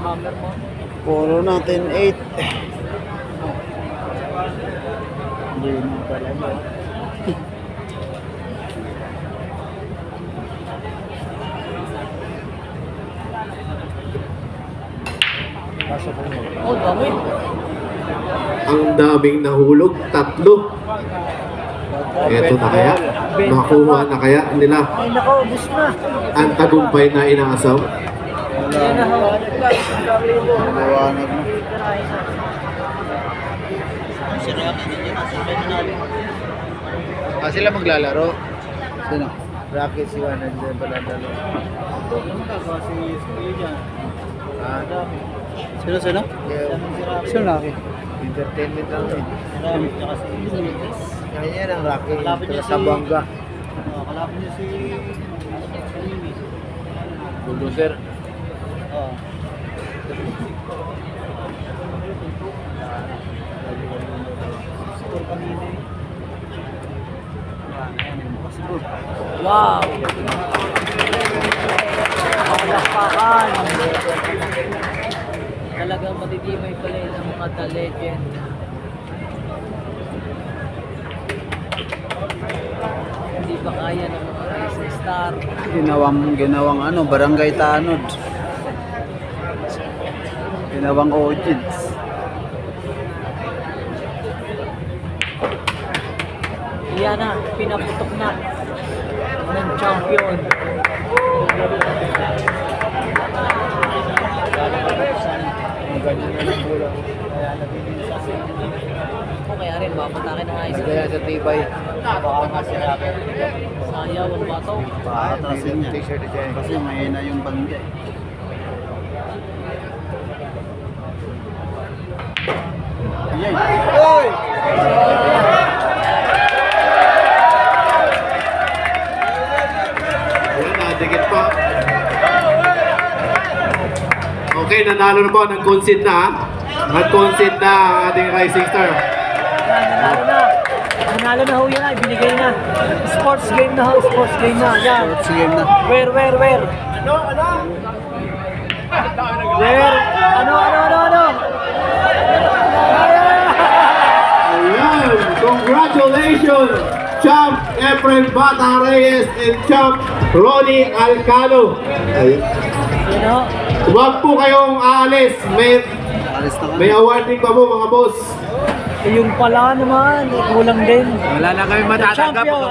Hammer mo. Puro natin 8. Hindi na talaga. Oh, dami. Ang daming nahulog, 3. Eto na kaya? Makuha na kaya nila Ay, nakaubos na. ang tagumpay na inaasam? Yan na, hawanan ka. Liwanag na. Sila maglalaro. Sino? Rocket si Juan nandiyan pala dalo. Sino? Sino Rocky? Entertainment lang eh. Kanya ng Rocky. Sa Bangga. Kalapin niya si... Bulldozer. Oo. Wow! Palakpakan! Talagang matitibay pala yun ang mga The Legend. Hindi ba kaya ng mga racing star? Ginawang ano, Barangay Tanod. Ginawang Ojids. Yan na, pinaputok na ng champion. O kaya rin, babatakin na nga isa. Nagaya sa tibay. Baka nga sinabi. Sayaw ang bato. Paatasin niya. Kasi mahina yung bangga. Ayan. Oy! Wala na, dikit pa. Okay, nanalo na po. Nag-concede na. Nag-concede na ang ating Rising Star. Nanalo na. Nanalo na ho yan. Binigay na. Sports game na ho. Sports game na. Yan. Sports game na. Where? Where? Ano? Ayan! Congratulations! Champ Efren Bata Reyes and Champ Ronnie Alcano. Ayun. Sino? Huwag po kayong aalis. Alis na May awarding pa po mga boss. Yung pala naman. Kulang din. Wala na kami matatanggap. Champion.